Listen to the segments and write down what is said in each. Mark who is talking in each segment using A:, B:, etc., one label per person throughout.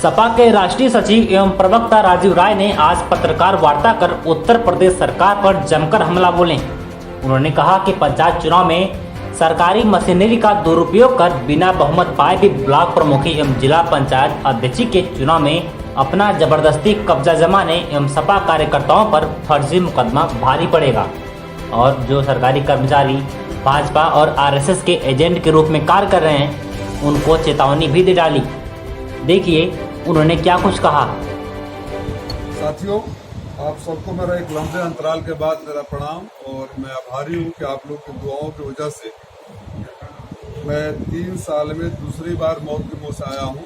A: सपा के राष्ट्रीय सचिव एवं प्रवक्ता राजीव राय ने आज पत्रकार वार्ता कर उत्तर प्रदेश सरकार पर जमकर हमला बोले। उन्होंने कहा कि पंचायत चुनाव में सरकारी मशीनरी का दुरुपयोग कर बिना बहुमत पाए भी ब्लॉक प्रमुखी एवं जिला पंचायत अध्यक्ष के चुनाव में अपना जबरदस्ती कब्जा जमाने एवं सपा कार्यकर्ताओं पर फर्जी मुकदमा भारी पड़ेगा और जो सरकारी कर्मचारी भाजपा और आरएसएस के एजेंट के रूप में कार्य कर रहे हैं उनको चेतावनी भी दे डाली। देखिए उन्होंने क्या कुछ कहा।
B: साथियों, आप सबको मेरा एक लंबे अंतराल के बाद मेरा प्रणाम और मैं आभारी हूँ कि आप लोग की दुआओं की वजह से मैं 3 साल में दूसरी बार मऊ के मुँह से आया हूँ।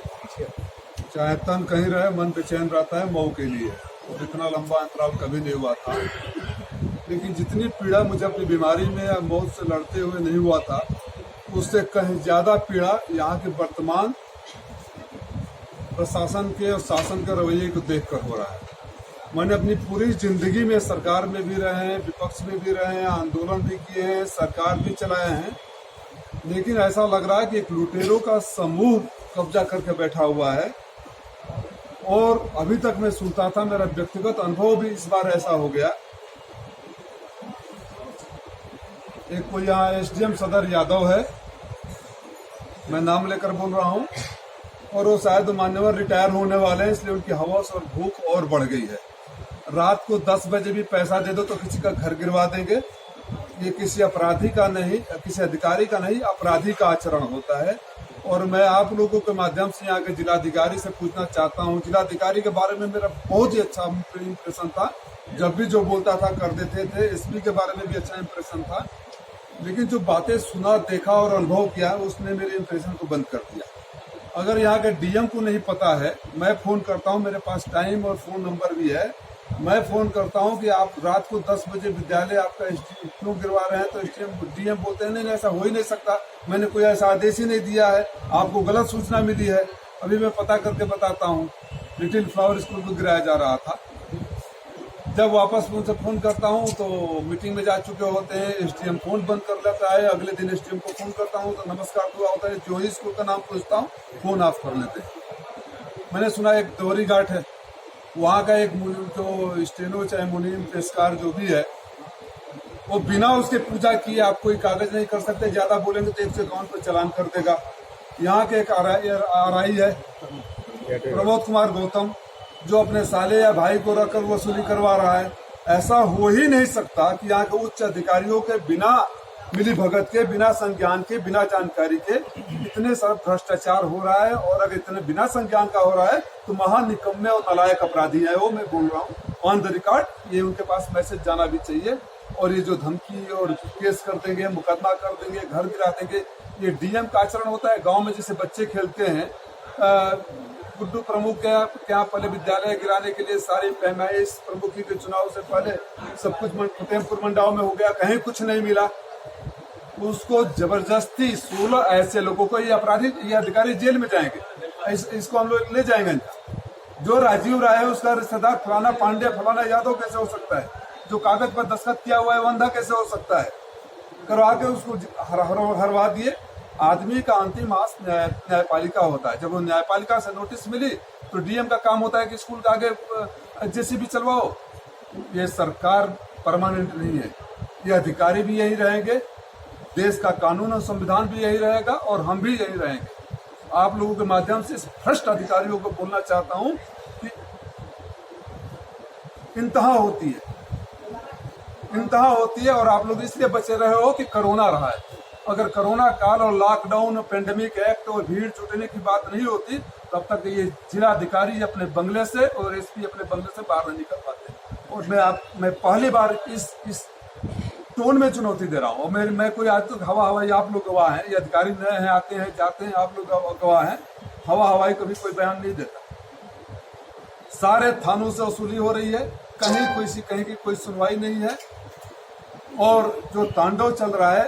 B: चाहे तन कहीं रहे, मन बेचैन रहता है मऊ के लिए, और इतना लंबा अंतराल कभी नहीं हुआ था। लेकिन जितनी पीड़ा मुझे अपनी बीमारी में या मौत से लड़ते हुए नहीं हुआ था, उससे कहीं ज़्यादा पीड़ा यहाँ के वर्तमान प्रशासन के और शासन के रवैये को देखकर हो रहा है। मैंने अपनी पूरी जिंदगी में सरकार में भी रहे हैं, विपक्ष में भी रहे हैं, आंदोलन भी किए हैं, सरकार भी चलाए हैं, लेकिन ऐसा लग रहा है कि एक लुटेरों का समूह कब्जा करके बैठा हुआ है। और अभी तक मैं सुनता था, मेरा व्यक्तिगत अनुभव भी इस बार ऐसा हो गया। एक कोई यहाँ एसडीएम सदर यादव है, मैं नाम लेकर बोल रहा हूँ, और वो शायद मान्यवर रिटायर होने वाले हैं, इसलिए उनकी हवस और भूख और बढ़ गई है। रात को 10 बजे भी पैसा दे दो तो किसी का घर गिरवा देंगे। ये किसी अपराधी का नहीं, किसी अधिकारी का नहीं, अपराधी का आचरण होता है। और मैं आप लोगों के माध्यम से यहाँ के जिलाधिकारी से पूछना चाहता हूँ। जिलाधिकारी के बारे में मेरा बहुत ही अच्छा इम्प्रेशन था, जब भी जो बोलता था कर देते थे। एसपी के बारे में भी अच्छा इम्प्रेशन था, लेकिन जो बातें सुना, देखा और अनुभव किया, उसने मेरे इम्प्रेशन को बंद कर दिया। अगर यहाँ के डीएम को नहीं पता है, मैं फ़ोन करता हूँ, मेरे पास टाइम और फ़ोन नंबर भी है, मैं फ़ोन करता हूँ कि आप रात को 10 बजे विद्यालय आपका क्यों गिरवा रहे हैं, तो डीएम बोलते हैं नहीं ऐसा हो ही नहीं सकता, मैंने कोई ऐसा आदेश ही नहीं दिया है, आपको गलत सूचना मिली है। अभी मैं पता करके बताता हूँ, लिटिल फ्लावर स्कूल को गिराया जा रहा था। जब वापस उनसे फ़ोन करता हूँ तो मीटिंग में जा चुके होते हैं, एसडीएम फ़ोन बंद कर लेता है। अगले दिन एसडीएम को फ़ोन करता हूँ तो नमस्कार दुआ होता है, जो ही स्कूल का नाम पूछता हूँ फ़ोन ऑफ कर लेते हैं। मैंने सुना एक दोहरी घाट है, वहाँ का एक जो स्टेनो चाहे मुनीम पेशकार जो भी है, वो बिना उसके पूजा किए आप कोई कागज नहीं कर सकते। ज़्यादा बोलेंगे तो 100 अकाउंट पर चालान कर देगा। यहाँ के एक आरआई है प्रमोद कुमार गौतम, जो अपने साले या भाई को रखकर वसूली करवा रहा है। ऐसा हो ही नहीं सकता कि यहाँ के उच्च अधिकारियों के बिना मिली भगत के, बिना संज्ञान के, बिना जानकारी के इतने सारा भ्रष्टाचार हो रहा है। और अगर इतने बिना संज्ञान का हो रहा है तो महान निकम्मे और नालायक अपराधी है वो, मैं बोल रहा हूँ ऑन द रिकॉर्ड। ये उनके पास मैसेज जाना भी चाहिए। और ये जो धमकी और केस कर देंगे, मुकदमा कर देंगे, घर गिरा देंगे, ये डीएम का आचरण होता है। गाँव में जैसे बच्चे खेलते हैं, गुड्डू प्रमुख के यहाँ पहले विद्यालय गिराने के लिए सारी पैमाइश प्रमुखी के चुनाव से पहले सब कुछ फतेहपुर मंडाव में हो गया, कहीं कुछ नहीं मिला। उसको जबरदस्ती 16 ऐसे लोगों को, ये अपराधी, ये अधिकारी जेल में जाएंगे, इसको हम लोग ले जाएंगे। जो राजीव राय है उसका रिश्तेदार फलाना पांडे, फलाना यादव कैसे हो सकता है? जो कागज पर दस्तखत किया हुआ है वंधा कैसे हो सकता है? करवा के उसको हरवा दिए। आदमी का अंतिम आस न्यायपालिका होता है। जब वो न्यायपालिका से नोटिस मिली तो डीएम का काम होता है कि स्कूल का आगे जेसीबी चलवाओ। ये सरकार परमानेंट नहीं है, ये अधिकारी भी यही रहेंगे, देश का कानून और संविधान भी यही रहेगा और हम भी यही रहेंगे। आप लोगों के माध्यम से इस भ्रष्ट अधिकारियों को बोलना चाहता हूं कि इंतहा होती है और आप लोग इसलिए बचे रहे हो कि कोरोना रहा है। अगर कोरोना काल और लॉकडाउन और पेंडेमिक एक्ट और भीड़ जुटने की बात नहीं होती, तब तक ये जिलाधिकारी अपने बंगले से और एसपी अपने बंगले से बाहर नहीं निकल पाते। और मैं पहली बार इस टोन में चुनौती दे रहा हूँ। और मैं कोई आज तक हवाई, आप लोग गवाह हैं, ये अधिकारी नए हैं, आते हैं जाते हैं, आप लोग गवाह हैं, हवाई कभी कोई बयान नहीं देता। सारे थानों से वसूली हो रही है, कहीं की कोई सुनवाई नहीं है। और जो तांडव चल रहा है,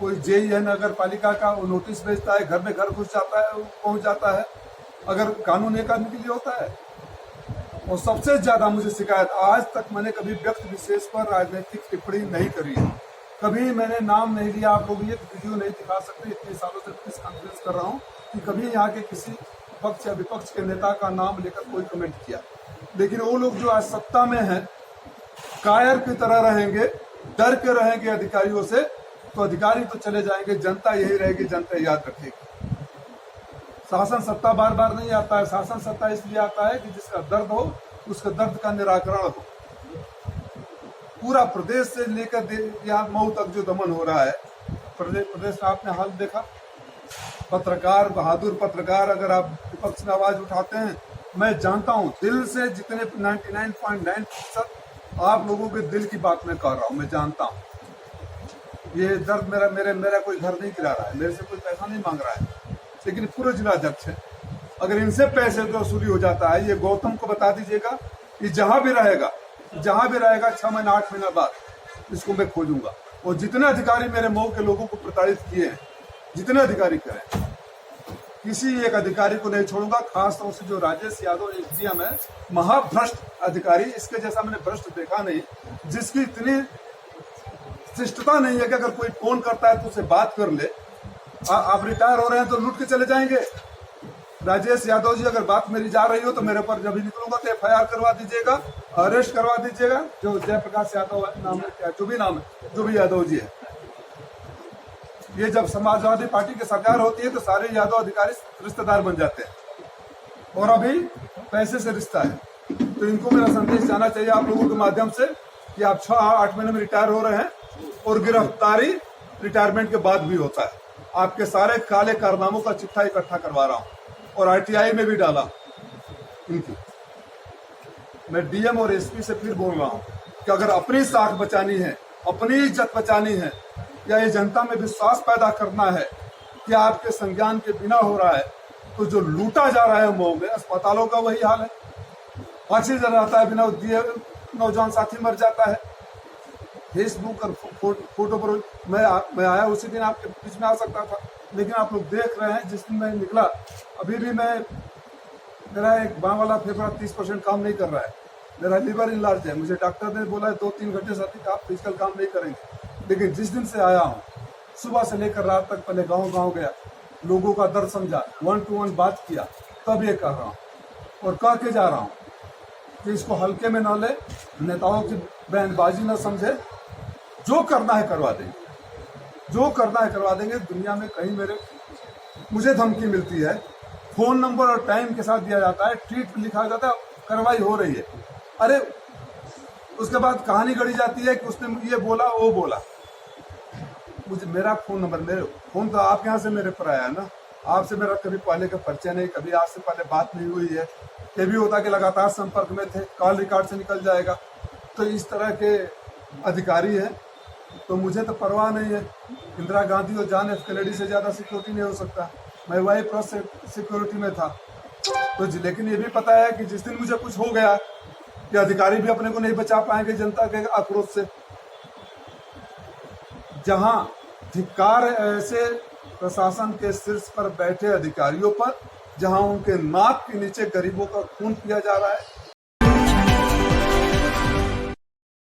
B: कोई जेई है नगर पालिका का, वो नोटिस भेजता है, घर में घर घुस जाता है, पहुंच जाता है। अगर कानून एक आदमी के लिए होता है, और सबसे ज्यादा मुझे शिकायत, आज तक मैंने कभी व्यक्ति विशेष पर राजनीतिक टिप्पणी नहीं करी है, कभी मैंने नाम नहीं लिया। आप लोग ये वीडियो नहीं दिखा सकते, इतने सालों से प्रेस कॉन्फ्रेंस कर रहा हूँ कि कभी यहाँ के किसी पक्ष या विपक्ष के नेता का नाम लेकर कोई कमेंट किया। लेकिन वो लोग जो आज सत्ता में हैं, कायर की तरह रहेंगे, डर के रहेंगे अधिकारियों से, तो अधिकारी तो चले जाएंगे, जनता यही रहेगी, जनता याद रखेगी। शासन सत्ता बार बार नहीं आता है, शासन सत्ता इसलिए आता है कि जिसका दर्द हो उसके दर्द का निराकरण हो। पूरा प्रदेश से लेकर यहाँ मऊ तक जो दमन हो रहा है, प्रदेश में आपने हाल देखा। पत्रकार, बहादुर पत्रकार, अगर आप विपक्ष में आवाज उठाते हैं, मैं जानता हूं दिल से, जितने 99.9% आप लोगों के दिल की बात मैं कर रहा हूं, मैं जानता हूं। ये दर्द मेरा कोई घर नहीं गिरा रहा है, मेरे से कोई पैसा नहीं मांग रहा है, लेकिन पूर्व जिला अध्यक्ष है। अगर इनसे पैसे की वसूली हो जाता है, ये गौतम को बता दीजिएगा कि जहां भी रहेगा 6 महीना 8 महीना बाद इसको मैं खोजूंगा। और जितने अधिकारी मेरे मऊ के लोगों को प्रताड़ित किए हैं, जितने अधिकारी करें, किसी एक अधिकारी को नहीं छोड़ूंगा। खासतौर से जो राजेश यादव एसडीएम है, महाभ्रष्ट अधिकारी, इसके जैसा मैंने भ्रष्ट देखा नहीं, जिसकी इतनी शिष्टता नहीं है कि अगर कोई फोन करता है तो उससे बात कर ले। आप रिटायर हो रहे हैं तो लूट के चले जाएंगे। राजेश यादव जी, अगर बात मेरी जा रही हो तो मेरे पर जब भी निकलूंगा तो FIR करवा दीजिएगा, अरेस्ट करवा दीजिएगा। जो जयप्रकाश यादव नाम है, क्या जो भी नाम है, जो भी यादव जी है, ये जब समाजवादी पार्टी की सरकार होती है तो सारे यादव अधिकारी रिश्तेदार बन जाते हैं, और अभी पैसे से रिश्ता है। तो इनको मेरा संदेश जाना चाहिए आप लोगों के माध्यम से कि आप 6-8 महीने में रिटायर हो रहे हैं, और गिरफ्तारी रिटायरमेंट के बाद भी होता है। आपके सारे काले कारनामों का चिट्ठा इकट्ठा करवा रहा हूं, और RTI में भी डाला इनकी। मैं DM और SP से फिर बोल रहा हूं कि अगर अपनी साख बचानी है, अपनी इज्जत बचानी है, या ये जनता में विश्वास पैदा करना है कि आपके संज्ञान के बिना हो रहा है, तो जो लूटा जा रहा है मऊ में, अस्पतालों का वही हाल है। ऑक्सीजन आता है, बिना दिए नौजवान साथी मर जाता है। फेसबुक और फोटो पर मैं आया उसी दिन आपके बीच में आ सकता था, लेकिन आप लोग देख रहे हैं जिस दिन मैं निकला, अभी भी मेरा एक बाँ वाला फेफड़ा 30% काम नहीं कर रहा है, मेरा लीवर इनलार्ज है। मुझे डॉक्टर ने बोला है 2-3 घंटे से अधिक आप फिजिकल काम नहीं करेंगे। लेकिन जिस दिन से आया हूँ, सुबह से लेकर रात तक पहले गांव गया, लोगों का दर्द समझा, 1 to 1 बात किया, तब ये कर रहा हूँ। और कह के जा रहा हूँ कि इसको हल्के में न ले, नेताओं की बयानबाजी न समझे, जो करना है करवा देंगे, जो करना है करवा देंगे। दुनिया में कहीं मुझे धमकी मिलती है, फोन नंबर और टाइम के साथ दिया जाता है, ट्वीट पे लिखा जाता है कार्रवाई हो रही है। अरे उसके बाद कहानी गढ़ी जाती है कि उसने ये बोला, वो बोला। मुझे मेरा फोन नंबर, मेरे फोन तो आपके यहाँ से मेरे पर आया ना, आपसे मेरा कभी पहले का परिचय नहीं, कभी आज से पहले बात नहीं हुई है। ये भी होता कि लगातार संपर्क में थे, कॉल रिकॉर्ड से निकल जाएगा। तो इस तरह के अधिकारी हैं, तो मुझे तो परवाह नहीं है। इंदिरा गांधी और जॉन F कैनेडी से ज्यादा सिक्योरिटी नहीं हो सकता। मैं वाई प्लस सिक्योरिटी में था, तो लेकिन ये भी पता है कि जिस दिन मुझे कुछ हो गया, कि अधिकारी भी अपने को नहीं बचा पाएंगे जनता के आक्रोश से। जहां धिक्कार है ऐसे प्रशासन के शीर्ष पर बैठे अधिकारियों पर, जहां उनके नाक के नीचे गरीबों का खून पिया जा रहा है,